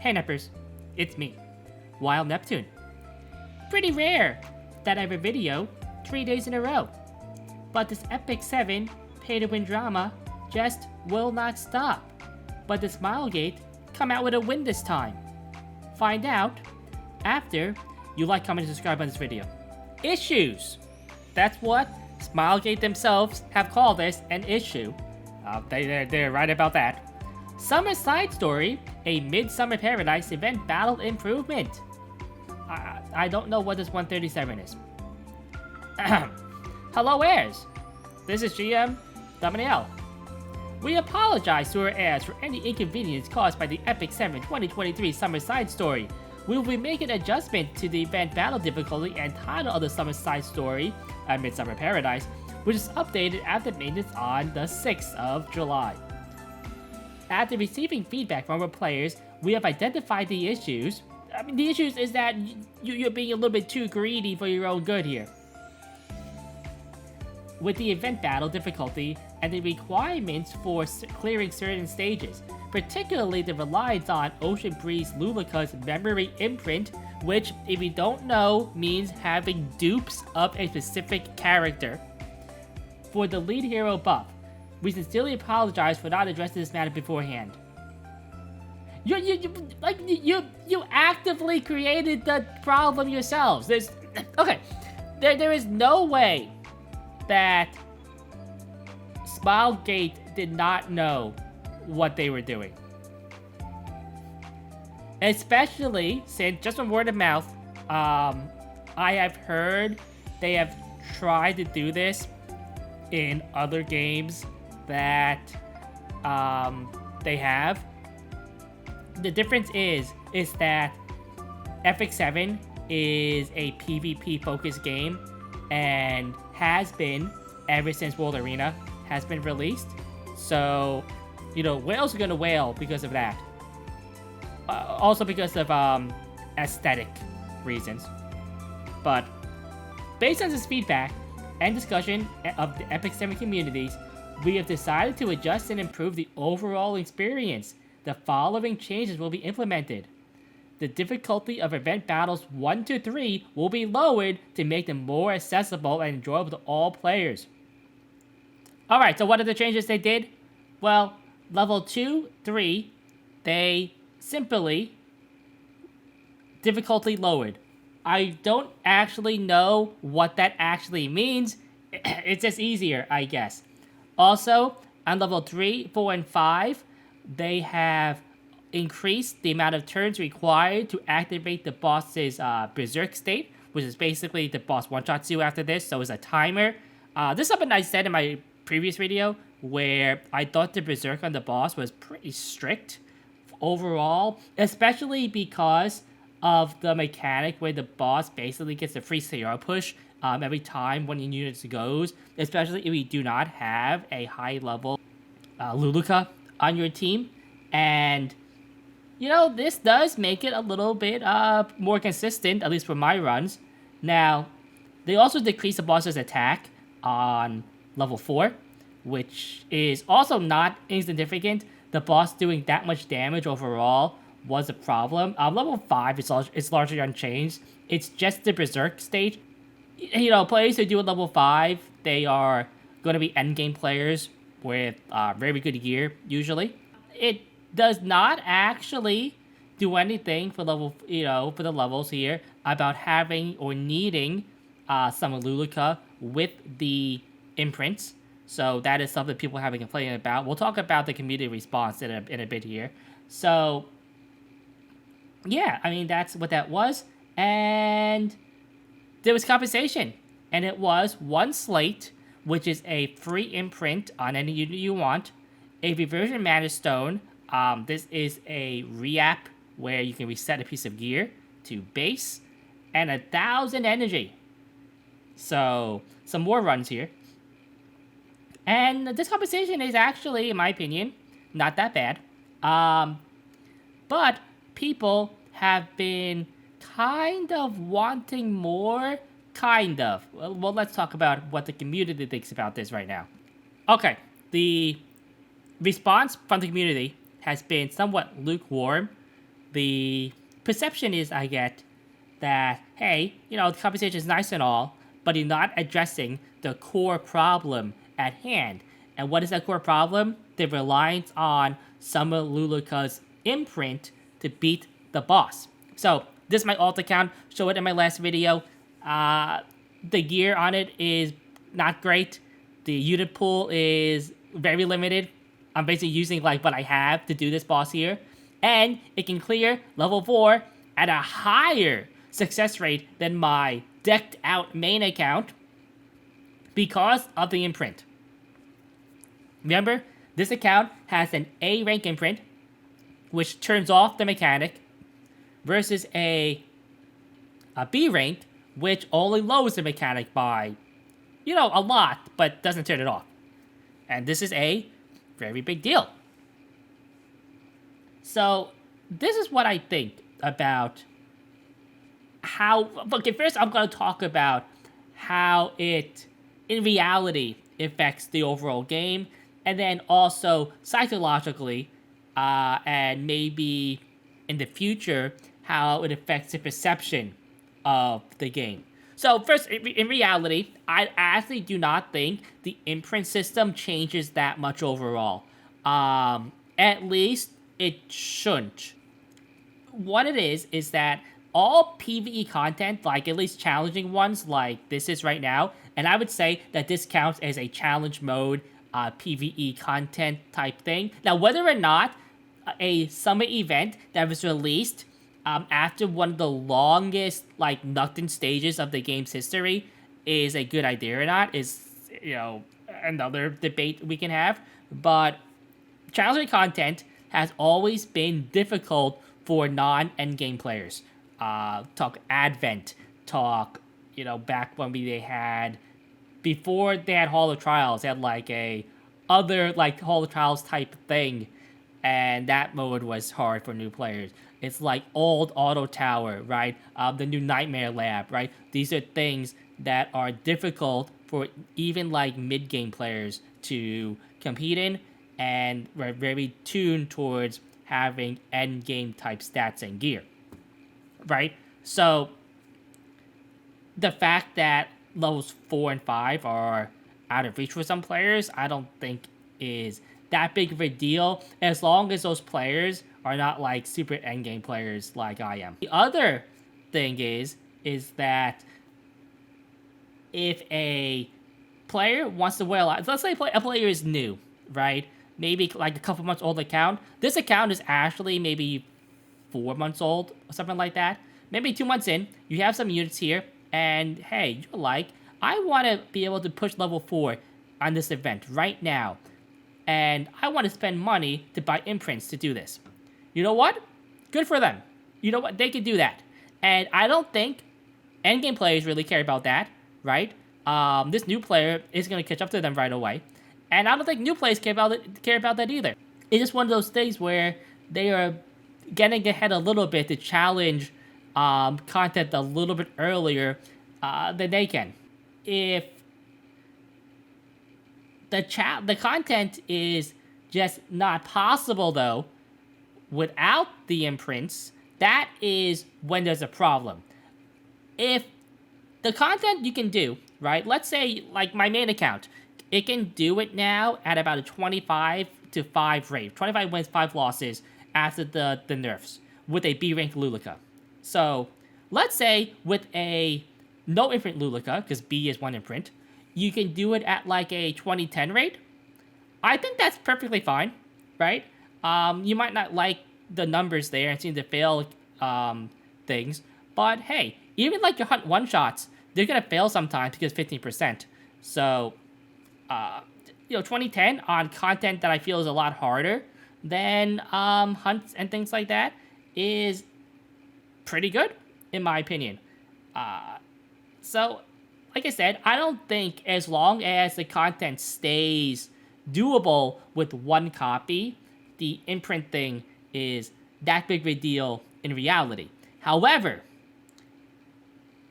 Hey Neppers, it's me, Wild Neptune. Pretty rare that I have a video 3 days in a row, but this Epic 7 pay-to-win drama just will not stop. But the Smilegate come out with a win this time. Find out after you like, comment, and subscribe on this video. Issues. That's what Smilegate themselves have called this, an issue. They're right about that. Summer Side Story, a Midsummer Paradise event battle improvement. I don't know what this 137 is. Hello, heirs. This is GM Dominiel. We apologize to our heirs for any inconvenience caused by the Epic 7 2023 Summer Side Story. We will be making an adjustment to the event battle difficulty and title of the Summer Side Story, Midsummer Paradise, which is updated after maintenance on the 6th of July. After receiving feedback from our players, we have identified the issues. The issues is that you're being a little bit too greedy for your own good here. With the event battle difficulty and the requirements for clearing certain stages, particularly the reliance on Ocean Breeze Lulika's memory imprint, which, if you don't know, means having dupes of a specific character. For the lead hero buff, we sincerely apologize for not addressing this matter beforehand. You actively created the problem yourselves. There is no way that Smilegate did not know what they were doing. Especially since, just from word of mouth, I have heard they have tried to do this in other games that they have. The difference is that Epic 7 is a PvP focused game and has been ever since World Arena has been released. So, whales are gonna wail because of that. Also because of aesthetic reasons. But based on this feedback and discussion of the Epic 7 communities, we have decided to adjust and improve the overall experience. The following changes will be implemented. The difficulty of event battles 1 to 3 will be lowered to make them more accessible and enjoyable to all players. Alright, so what are the changes they did? Well, level 2, 3, they simply difficulty lowered. I don't actually know what that actually means. It's just easier, I guess. Also, on level 3, 4, and 5, they have increased the amount of turns required to activate the boss's Berserk state, which is basically the boss one-shots you after this, so it's a timer. This is something I said in my previous video, where I thought the Berserk on the boss was pretty strict overall, especially because of the mechanic where the boss basically gets a free CR push every time one of your units goes, especially if you do not have a high-level Lulika on your team. And, this does make it a little bit more consistent, at least for my runs. Now, they also decrease the boss's attack on level 4, which is also not insignificant. The boss doing that much damage overall was a problem. Level 5 is largely unchanged. It's just the Berserk stage. Players who do at level 5, they are going to be endgame players with very good gear, usually. It does not actually do anything for for the levels here about having or needing some Lulika with the imprints. So that is something people have been complaining about. We'll talk about the community response in a bit here. So, yeah, that's what that was. And there was compensation. And it was 1 slate, which is a free imprint on any unit you want. A reversion mana stone. This is a re-app where you can reset a piece of gear to base. And 1,000 energy. So, some more runs here. And this compensation is actually, in my opinion, not that bad. But people have been kind of wanting more. Kind of. Well, let's talk about what the community thinks about this right now. Okay, the response from the community has been somewhat lukewarm the perception is I get that, hey, the conversation is nice and all, but you're not addressing the core problem at hand. And what is that core problem? The reliance on Summer Luluka's imprint to beat the boss. So this is my alt account. Show it in my last video. The gear on it is not great. The unit pool is very limited. I'm basically using like what I have to do this boss here. And it can clear level 4 at a higher success rate than my decked out main account because of the imprint. Remember, this account has an A rank imprint, which turns off the mechanic, versus a B rank, which only lowers the mechanic by, a lot, but doesn't turn it off. And this is a very big deal. So, this is what I think about how... Okay, first I'm going to talk about how it, in reality, affects the overall game, and then also psychologically, and maybe in the future, how it affects the perception of the game. So first, in reality, I actually do not think the imprint system changes that much overall. At least it shouldn't. What it is that all PvE content, like at least challenging ones like this is right now, and I would say that this counts as a challenge mode PvE content type thing. Now, whether or not a summer event that was released after one of the longest Nukton stages of the game's history is a good idea or not is, another debate we can have. But challenging content has always been difficult for non-endgame players. Talk Advent, talk, back when they had... Before they had Hall of Trials, they had a other Hall of Trials type thing, and that mode was hard for new players. It's like old Auto Tower, right? The new Nightmare Lab, right? These are things that are difficult for even mid-game players to compete in, and we're very tuned towards having end-game type stats and gear, right? So the fact that levels 4 and 5 are out of reach for some players, I don't think is that big of a deal, as long as those players are not super endgame players like I am. The other thing is that if a player wants to wear let's say a player is new, right? Maybe a couple months old account. This account is actually maybe 4 months old or something like that. Maybe 2 months in, you have some units here, and hey, you're I want to be able to push level 4 on this event right now. And I want to spend money to buy imprints to do this. You know what? Good for them. You know what? They can do that. And I don't think endgame players really care about that, right? This new player is going to catch up to them right away. And I don't think new players care about that either. It's just one of those things where they are getting ahead a little bit to challenge content a little bit earlier than they can. If the content is just not possible, though, without the imprints, that is when there's a problem. If the content you can do, right? Let's say, my main account, it can do it now at about a 25 to 5 rate. 25 wins, 5 losses after the nerfs with a B rank Luluka. So, let's say with a no imprint Luluka, because B is 1 imprint, you can do it at a 20-10 rate. I think that's perfectly fine, right? You might not like the numbers there and seem to fail things, but hey, even your hunt one-shots, they're going to fail sometimes because 15%. So, 2010 on content that I feel is a lot harder than hunts and things like that is pretty good, in my opinion. So, like I said, I don't think as long as the content stays doable with 1 copy, the imprint thing is that big of a deal in reality. However,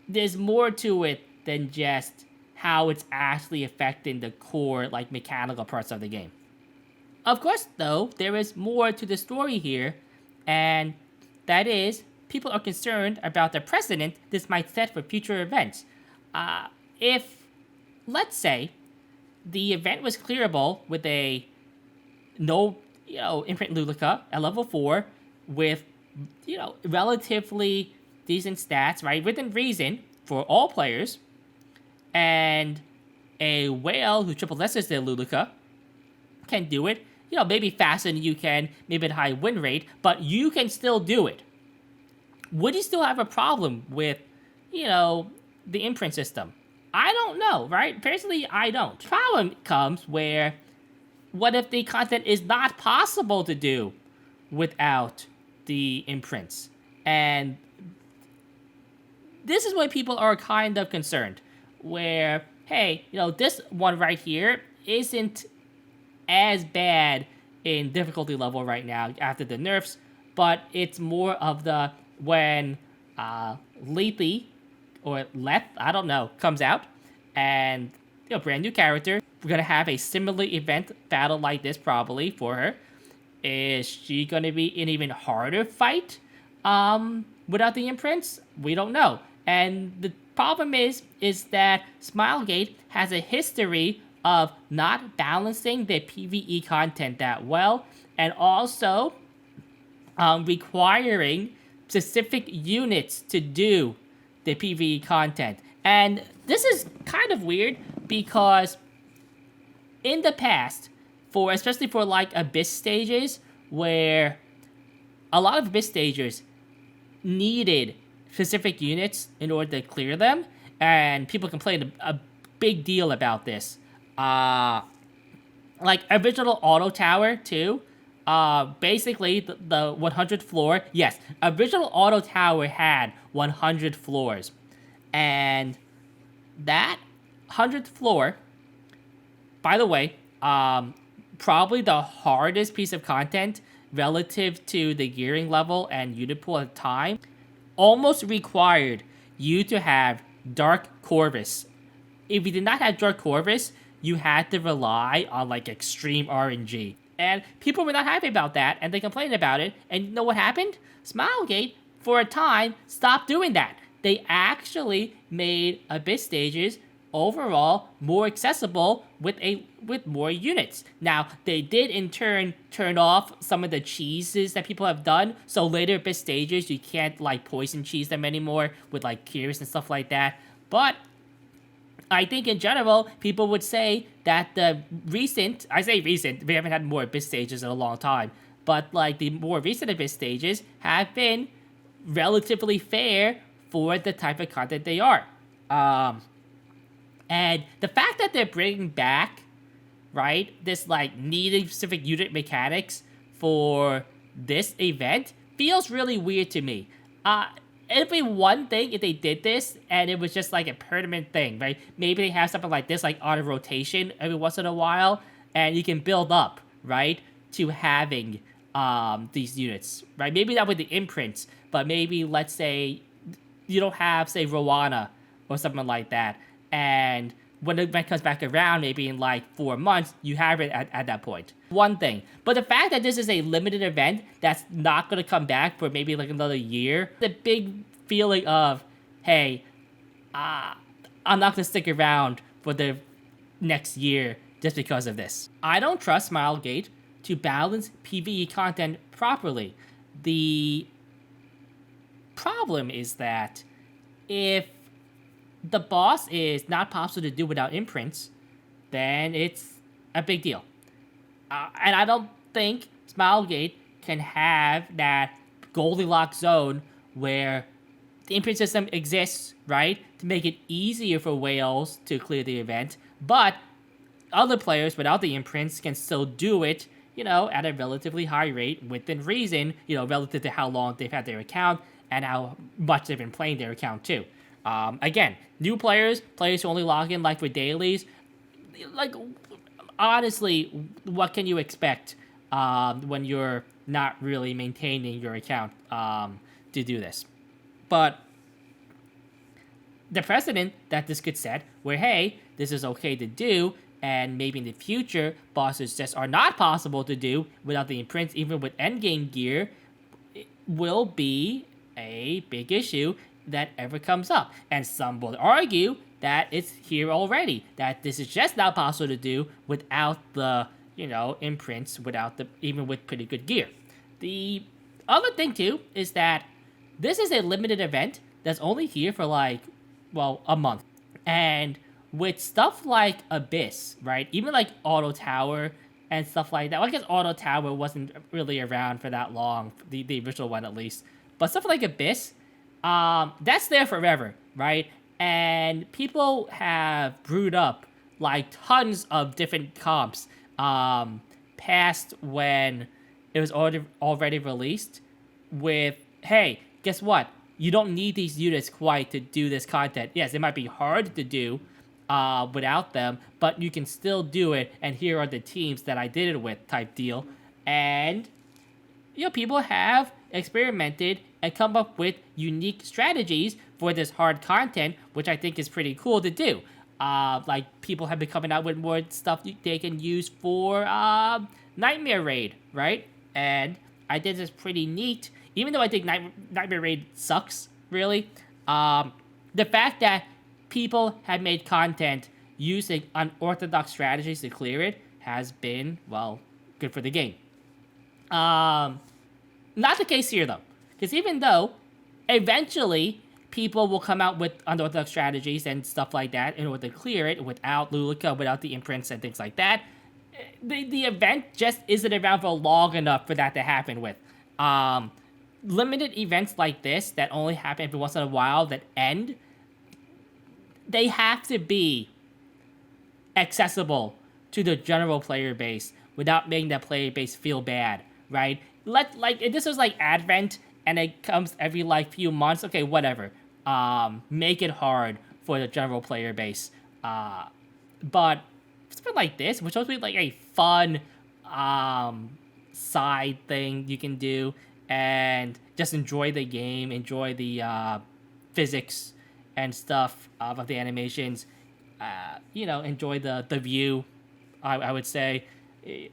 there's more to it than just how it's actually affecting the core, mechanical parts of the game. Of course, though, there is more to the story here, and That is, people are concerned about the precedent this might set for future events. If, let's say, the event was clearable with a no, imprint Lulica at level 4 with, relatively decent stats, right, within reason for all players, and a whale who triple S's their Lulica can do it, maybe faster than you can, maybe at a high win rate, but you can still do it. Would you still have a problem with, the imprint system? I don't know, right? Personally, I don't. Problem comes where, what if the content is not possible to do without the imprints? And this is why people are kind of concerned, where, hey, this one right here isn't as bad in difficulty level right now after the nerfs, but it's more of the when Lethe or Leth, I don't know, comes out, and brand new character. We're gonna have a similar event battle like this probably for her. Is she gonna be in even harder fight without the imprints? We don't know. And the problem is that Smilegate has a history of not balancing the PvE content that well, and also requiring specific units to do the PvE content. And this is kind of weird because in the past, especially for like Abyss stages, where a lot of Abyss stagers needed specific units in order to clear them, and people complained a big deal about this. Like original Auto Tower too. Basically the 100th floor. Yes, original Auto Tower had 100 floors, and that 100th floor, by the way, probably the hardest piece of content relative to the gearing level and unit pool at the time, almost required you to have Dark Corvus. If you did not have Dark Corvus, you had to rely on like extreme RNG. And people were not happy about that, and they complained about it. And you know what happened? Smilegate, for a time, stopped doing that. They actually made Abyss stages overall more accessible with more units. Now, they did in turn turn off some of the cheeses that people have done. So later Abyss stages, you can't like poison cheese them anymore with like cures and stuff like that. But I think in general, people would say that the recent, I say recent, we haven't had more Abyss stages in a long time, but like the more recent Abyss stages have been relatively fair for the type of content they are. And the fact that they're bringing back, right, this like needing specific unit mechanics for this event feels really weird to me. It'd be one thing if they did this and it was just like a permanent thing, right? Maybe they have something like this, like auto rotation every once in a while, and you can build up, right, to having these units, right? Maybe not with the imprints, but maybe let's say you don't have, say, Rowana or something like that, and when the event comes back around, maybe in like 4 months, you have it at that point. One thing. But the fact that this is a limited event that's not going to come back for maybe like another year, the big feeling of, hey, I'm not going to stick around for the next year just because of this. I don't trust Smilegate to balance PvE content properly. The problem is that if the boss is not possible to do without imprints, then it's a big deal. And I don't think Smilegate can have that Goldilocks zone where the imprint system exists, right, to make it easier for whales to clear the event, but other players without the imprints can still do it, at a relatively high rate within reason, relative to how long they've had their account and how much they've been playing their account too. Again, new players who only log in like for dailies, like honestly, what can you expect when you're not really maintaining your account to do this? But the precedent that this could set, where hey, this is okay to do, and maybe in the future, bosses just are not possible to do without the imprints, even with endgame gear, will be a big issue that ever comes up. And some will argue that it's here already, that this is just not possible to do without the, imprints, without the, even with pretty good gear. The other thing too is that this is a limited event that's only here for a month. And with stuff like Abyss, right? Even like Auto Tower and stuff like that. Well, I guess Auto Tower wasn't really around for that long, the original one at least. But stuff like Abyss, that's there forever, right? And people have brewed up like tons of different comps past when it was already released with, hey, guess what? You don't need these units quite to do this content. Yes, it might be hard to do without them, but you can still do it, and here are the teams that I did it with type deal. And, people have experimented and come up with unique strategies for this hard content, which I think is pretty cool to do. Like, people have been coming out with more stuff they can use for Nightmare Raid, right? And I think it's pretty neat. Even though I think Nightmare Raid sucks, really, the fact that people have made content using unorthodox strategies to clear it has been, well, good for the game. Not the case here, though. Because even though eventually people will come out with unorthodox strategies and stuff like that in order to clear it without Lulica, without the imprints and things like that, the event just isn't around for long enough for that to happen with. Limited events like this that only happen every once in a while that end, they have to be accessible to the general player base without making that player base feel bad, right? If this was like Advent and it comes every few months, okay, whatever. Make it hard for the general player base. But something like this, which is supposed to be like a fun side thing you can do and just enjoy the game, enjoy the physics and stuff of the animations, enjoy the view, I would say. It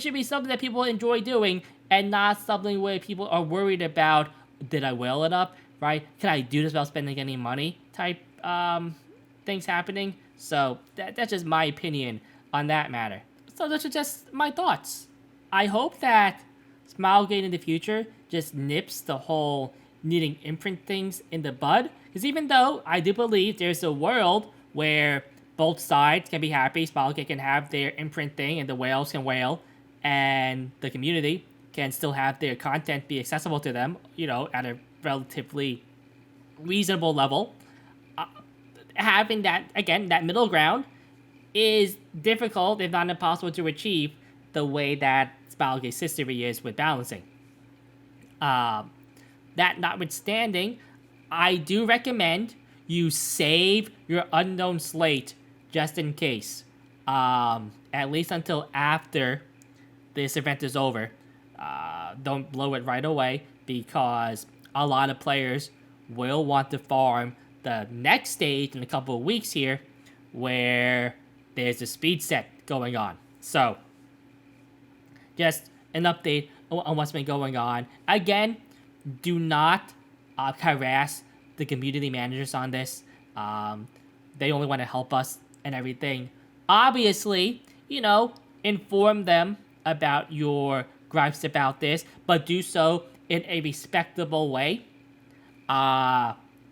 should be something that people enjoy doing and not something where people are worried about, did I whale it up, right? Can I do this without spending any money type things happening? So that's just my opinion on that matter. So those are just my thoughts. I hope that Smilegate in the future just nips the whole needing imprint things in the bud. Because even though I do believe there's a world where both sides can be happy, Smilegate can have their imprint thing and the whales can whale, and the community can still have their content be accessible to them, at a relatively reasonable level. Having that, again, that middle ground is difficult, if not impossible, to achieve the way that Smilegate's history is with balancing. That notwithstanding, I do recommend you save your unknown slate just in case. At least until after this event is over. Don't blow it right away, because a lot of players will want to farm the next stage in a couple of weeks here, where there's a speed set going on. So, just an update on what's been going on. Again, do not harass the community managers on this. They only want to help us and everything. Obviously, inform them about your gripes about this, but do so in a respectable way.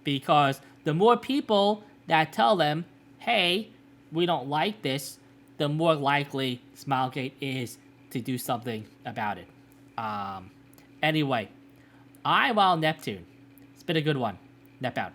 Because the more people that tell them, hey, we don't like this, the more likely Smilegate is to do something about it. Anyway, I'm Wild Neptune. It's been a good one. Nep out.